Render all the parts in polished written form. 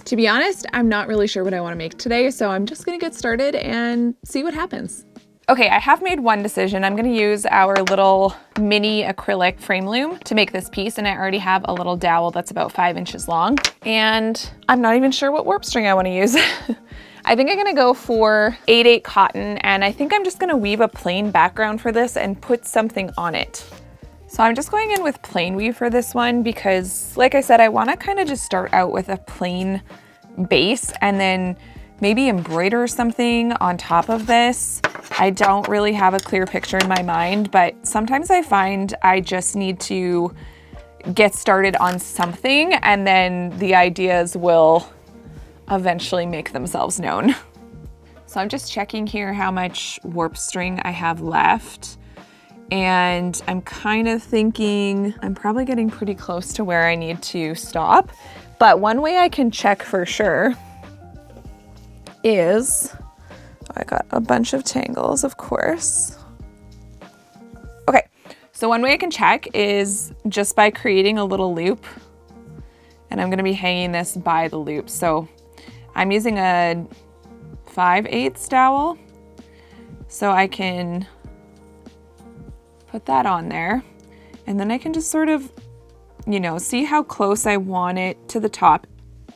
To be honest, I'm not really sure what I want to make today, so I'm just gonna get started and see what happens. Okay, I have made one decision. I'm gonna use our little mini acrylic frame loom to make this piece, and I already have a little dowel that's about 5 inches long, and I'm not even sure what warp string I wanna use. I think I'm gonna go for 8/8 cotton, and I think I'm just gonna weave a plain background for this and put something on it. So I'm just going in with plain weave for this one because, like I said, I wanna kind of just start out with a plain base and then maybe embroider something on top of this. I don't really have a clear picture in my mind, but sometimes I find I just need to get started on something and then the ideas will eventually make themselves known. So I'm just checking here how much warp string I have left. And I'm kind of thinking I'm probably getting pretty close to where I need to stop. But one way I can check for sure is, I got a bunch of tangles, of course. Okay, so one way I can check is just by creating a little loop. And I'm gonna be hanging this by the loop. So I'm using a 5/8 dowel. So I can put that on there, and then I can just sort of, you know, see how close I want it to the top,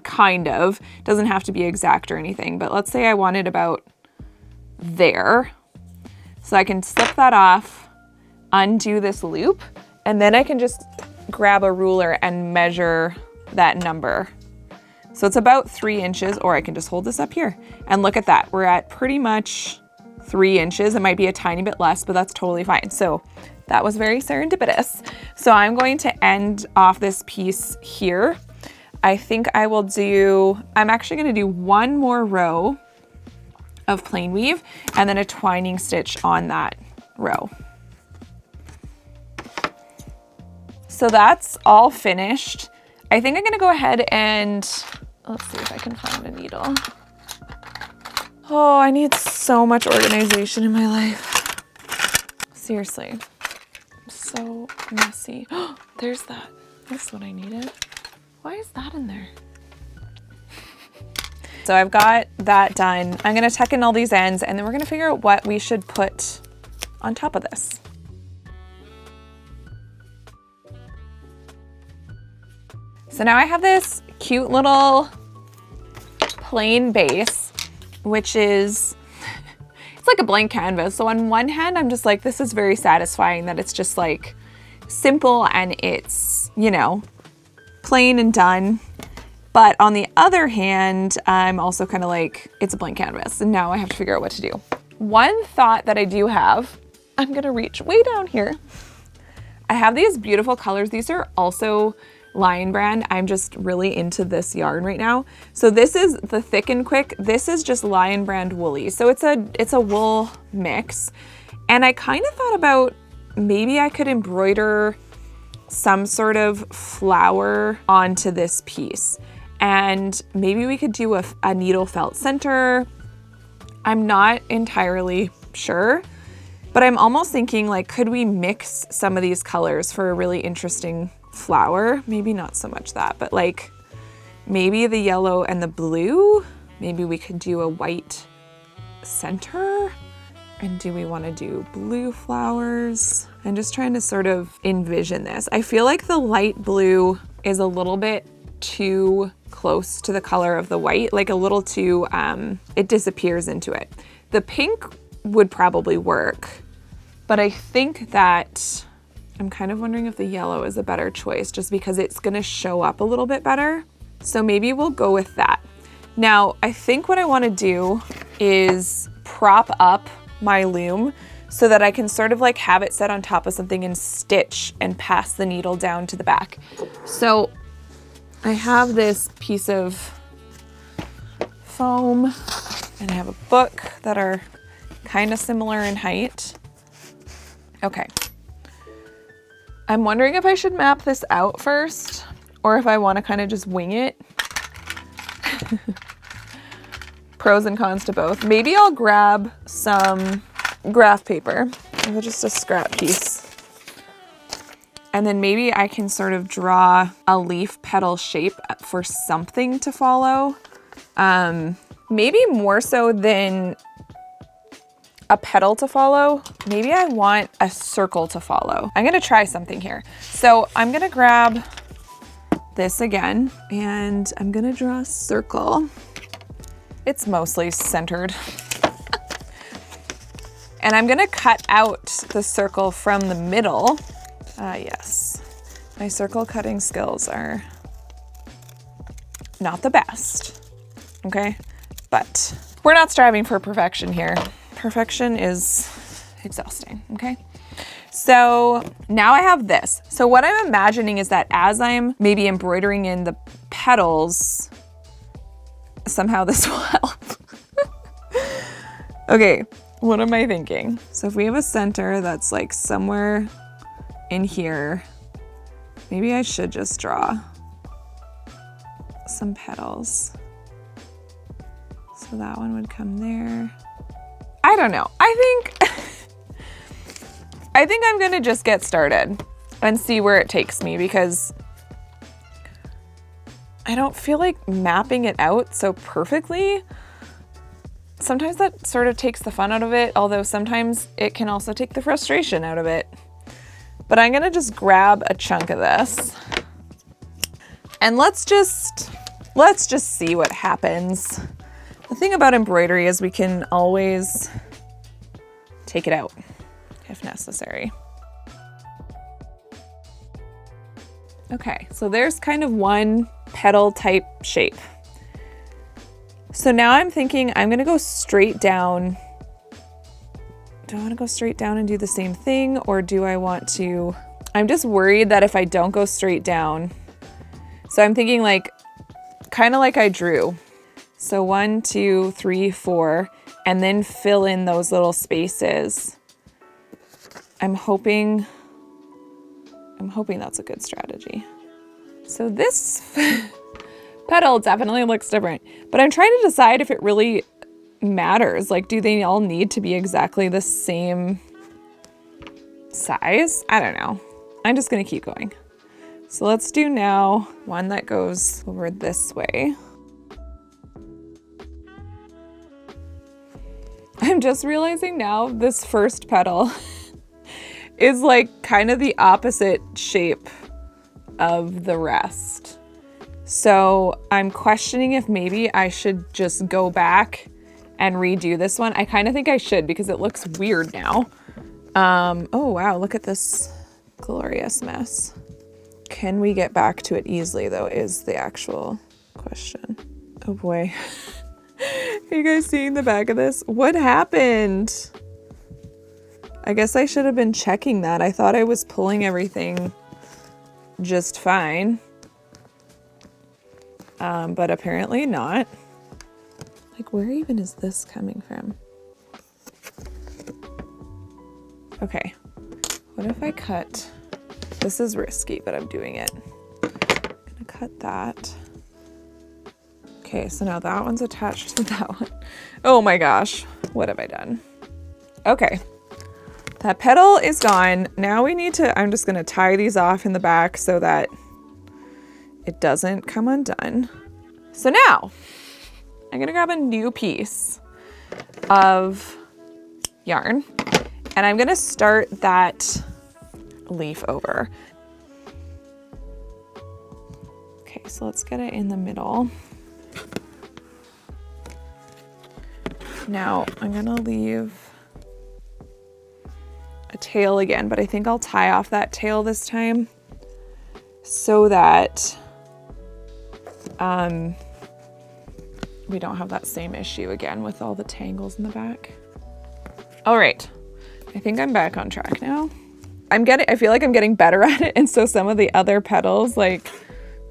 kind of. Doesn't have to be exact or anything, but let's say I want it about there. So I can slip that off, undo this loop, and then I can just grab a ruler and measure that number. So it's about 3 inches, or I can just hold this up here and look at that. We're at pretty much 3 inches. It might be a tiny bit less, but that's totally fine. So that was very serendipitous. So I'm going to end off this piece here. I think I will do, I'm actually gonna do one more row of plain weave and then a twining stitch on that row. So that's all finished. I think I'm gonna go ahead and, let's see if I can find a needle. Oh, I need so much organization in my life. Seriously, I'm so messy. There's that. That's what I needed. Why is that in there? So I've got that done. I'm gonna tuck in all these ends and then we're gonna figure out what we should put on top of this. So now I have this cute little plain base, which is, it's like a blank canvas. So on one hand, I'm just like, this is very satisfying that it's just like simple and it's, you know, plain and done. But on the other hand, I'm also kind of like, it's a blank canvas and now I have to figure out what to do. One thought that I do have, I'm gonna reach way down here. I have these beautiful colors. These are also Lion brand. I'm just really into this yarn right now. So this is the Thick and Quick. This is just Lion brand woolly. So it's a wool mix. And I kind of thought about maybe I could embroider some sort of flower onto this piece. And maybe we could do a needle felt center. I'm not entirely sure, but I'm almost thinking like, could we mix some of these colors for a really interesting flower? Maybe not so much that, but like maybe the yellow and the blue. Maybe we could do a white center. And do we want to do blue flowers? I'm just trying to sort of envision this. I feel like the light blue is a little bit too close to the color of the white, like a little too, it disappears into it. The pink would probably work, but I think that I'm kind of wondering if the yellow is a better choice just because it's gonna show up a little bit better. So maybe we'll go with that. Now, I think what I wanna do is prop up my loom so that I can sort of like have it set on top of something and stitch and pass the needle down to the back. So I have this piece of foam and I have a book that are kind of similar in height. Okay. I'm wondering if I should map this out first or if I want to kind of just wing it. Pros and cons to both. Maybe I'll grab some graph paper, just a scrap piece, And then maybe I can sort of draw a leaf petal shape for something to follow. Maybe more so than a petal to follow. Maybe I want a circle to follow. I'm gonna try something here. So I'm gonna grab this again and I'm gonna draw a circle. It's mostly centered. And I'm gonna cut out the circle from the middle. Yes, my circle cutting skills are not the best, okay? But we're not striving for perfection here. Perfection is exhausting, okay? So now I have this. So what I'm imagining is that as I'm maybe embroidering in the petals, somehow this will help. Okay, what am I thinking? So if we have a center that's like somewhere in here, maybe I should just draw some petals. So that one would come there. I don't know. I think I'm gonna just get started and see where it takes me, because I don't feel like mapping it out so perfectly. Sometimes that sort of takes the fun out of it, although sometimes it can also take the frustration out of it. But I'm gonna just grab a chunk of this and let's just see what happens. The thing about embroidery is we can always take it out if necessary. Okay, so there's kind of one petal type shape. So now I'm thinking I'm gonna go straight down. Do I wanna go straight down and do the same thing, or do I want to? I'm just worried that if I don't go straight down, so I'm thinking like, kind of like I drew. So 1, 2, 3, 4, and then fill in those little spaces. I'm hoping that's a good strategy. So this petal definitely looks different, but I'm trying to decide if it really matters. Like, do they all need to be exactly the same size? I don't know. I'm just gonna keep going. So let's do now one that goes over this way. I'm just realizing now this first petal is like kind of the opposite shape of the rest. So I'm questioning if maybe I should just go back and redo this one. I kind of think I should, because it looks weird now. Oh wow, look at this glorious mess. Can we get back to it easily though, is the actual question. Oh boy. Are you guys seeing the back of this? What happened? I guess I should have been checking that. I thought I was pulling everything just fine. But apparently not. Like, where even is this coming from? Okay, what if I cut? This is risky, but I'm doing it. I'm gonna cut that. Okay, so now that one's attached to that one. Oh my gosh, what have I done? Okay, that petal is gone. Now we need to, I'm just gonna tie these off in the back so that it doesn't come undone. So now, I'm gonna grab a new piece of yarn and I'm gonna start that leaf over. Okay, so let's get it in the middle. Now I'm gonna leave a tail again, but I think I'll tie off that tail this time so that we don't have that same issue again with all the tangles in the back. All right, I think I'm back on track now. I feel like I'm getting better at it, and so some of the other petals like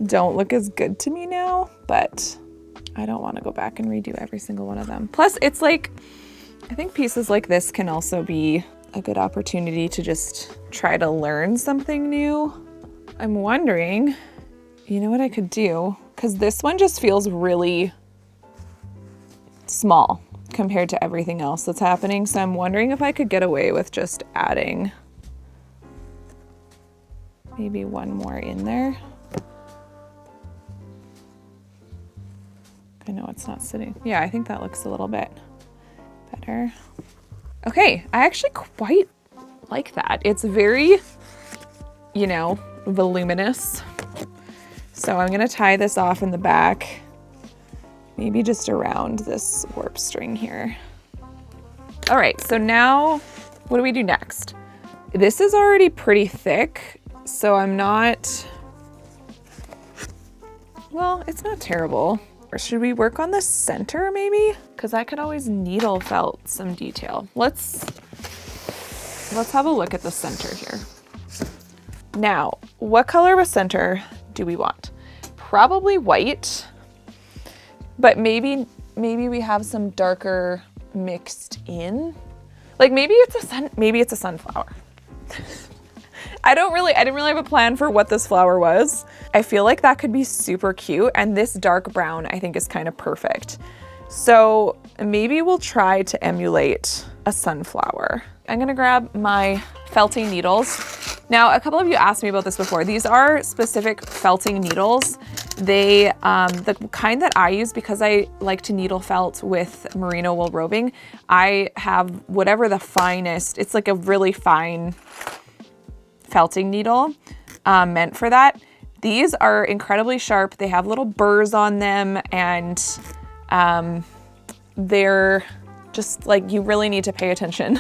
don't look as good to me now, but I don't want to go back and redo every single one of them. Plus, it's like, I think pieces like this can also be a good opportunity to just try to learn something new. I'm wondering, you know what I could do? Because this one just feels really small compared to everything else that's happening. So I'm wondering if I could get away with just adding Maybe one more in there. I know it's not sitting. Yeah, I think that looks a little bit better. Okay, I actually quite like that. It's very, you know, voluminous. So I'm gonna tie this off in the back, maybe just around this warp string here. All right, so now what do we do next? This is already pretty thick, so I'm not, well, it's not terrible. Or should we work on the center maybe? Because I could always needle felt some detail. Let's have a look at the center here. Now, what color of a center do we want? Probably white, but maybe we have some darker mixed in. Like maybe it's a sunflower. I didn't really have a plan for what this flower was. I feel like that could be super cute, and this dark brown I think is kind of perfect. So maybe we'll try to emulate a sunflower. I'm gonna grab my felting needles. Now, a couple of you asked me about this before. These are specific felting needles. They, the kind that I use, because I like to needle felt with merino wool roving, I have whatever the finest, it's like a really fine felting needle meant for that. These are incredibly sharp. They have little burrs on them, and they're just like, you really need to pay attention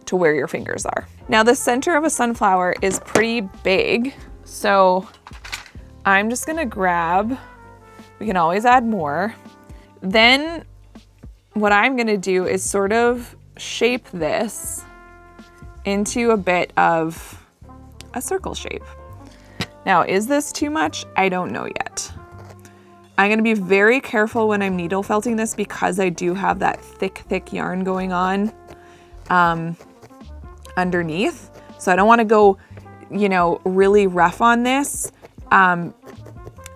to where your fingers are. Now the center of a sunflower is pretty big, so I'm just gonna grab, we can always add more. Then what I'm gonna do is sort of shape this into a bit of a circle shape. Now, is this too much? I don't know yet. I'm gonna be very careful when I'm needle felting this because I do have that thick yarn going on underneath. So I don't wanna go, you know, really rough on this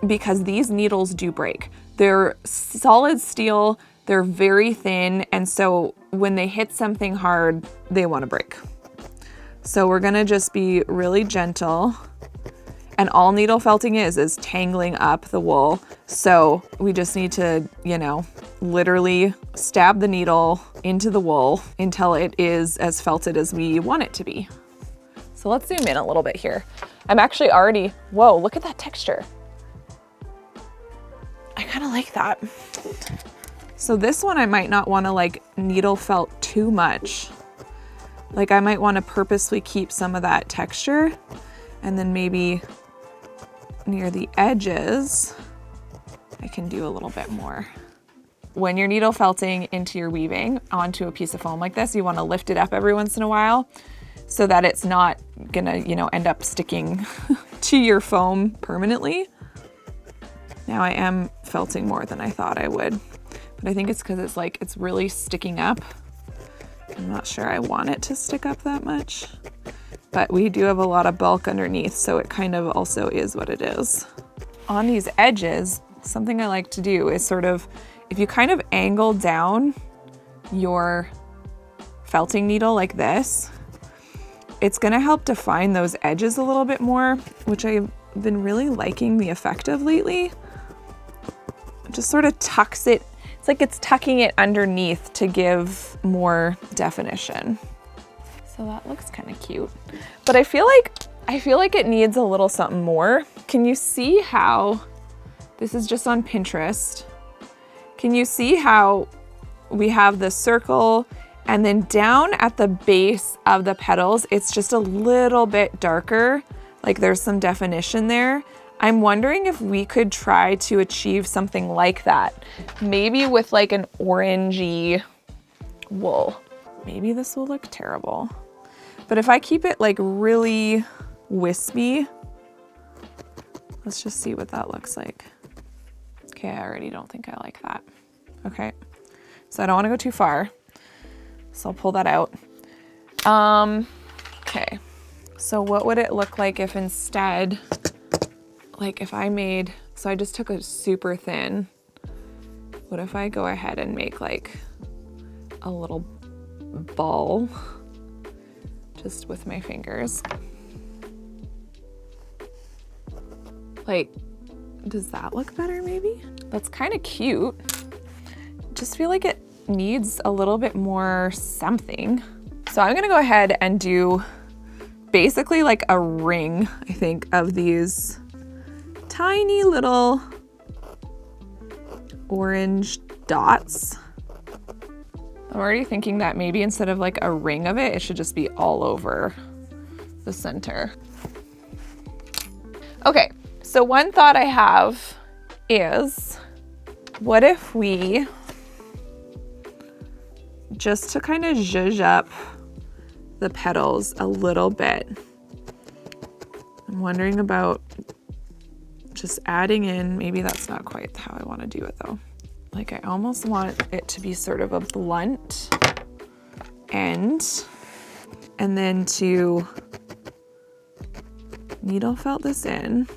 because these needles do break. They're solid steel, they're very thin, and so when they hit something hard, they wanna break. So we're gonna just be really gentle. And all needle felting is tangling up the wool. So we just need to, you know, literally stab the needle into the wool until it is as felted as we want it to be. So let's zoom in a little bit here. I'm actually already, whoa, look at that texture. I kind of like that. So this one I might not want to like needle felt too much. Like I might want to purposely keep some of that texture, and then maybe near the edges, I can do a little bit more. When you're needle felting into your weaving onto a piece of foam like this, you want to lift it up every once in a while so that it's not gonna, you know, end up sticking to your foam permanently. Now I am felting more than I thought I would, but I think it's because it's like, it's really sticking up. I'm not sure I want it to stick up that much. But we do have a lot of bulk underneath, so it kind of also is what it is. On these edges, something I like to do is sort of, if you kind of angle down your felting needle like this, it's gonna help define those edges a little bit more, which I've been really liking the effect of lately. It just sort of tucks it, it's like it's tucking it underneath to give more definition. So that looks kind of cute, but I feel like it needs a little something more. Can you see how, this is just on Pinterest. Can you see how we have the circle and then down at the base of the petals, it's just a little bit darker. Like there's some definition there. I'm wondering if we could try to achieve something like that. Maybe with like an orangey wool. Maybe this will look terrible. But if I keep it like really wispy, let's just see what that looks like. Okay, I already don't think I like that. Okay, so I don't want to go too far. So I'll pull that out. Okay, so what would it look like if instead, like if I made, so I just took a super thin, what if I go ahead and make like a little ball just with my fingers? Like, does that look better maybe? That's kind of cute. Just feel like it needs a little bit more something. So I'm gonna go ahead and do basically like a ring, I think, of these tiny little orange dots. I'm already thinking that maybe instead of like a ring of it, it should just be all over the center. Okay, so one thought I have is, what if we, just to kind of zhuzh up the petals a little bit, I'm wondering about just adding in, maybe that's not quite how I want to do it though. Like I almost want it to be sort of a blunt end, and then to needle felt this in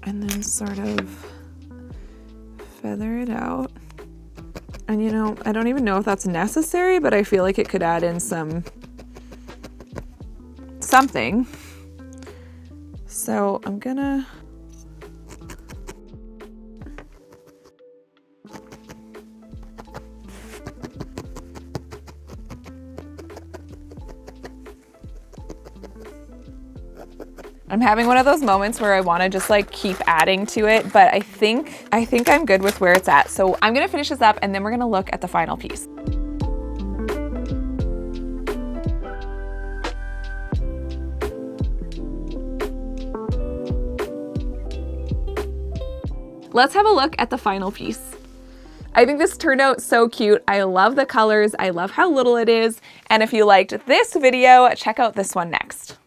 and then sort of feather it out. And you know, I don't even know if that's necessary, but I feel like it could add in something. So I'm gonna I'm having one of those moments where I want to just like keep adding to it, but I think I'm good with where it's at. So I'm gonna finish this up and then we're gonna look at the final piece. Let's have a look at the final piece. I think this turned out so cute. I love the colors. I love how little it is. And if you liked this video, check out this one next.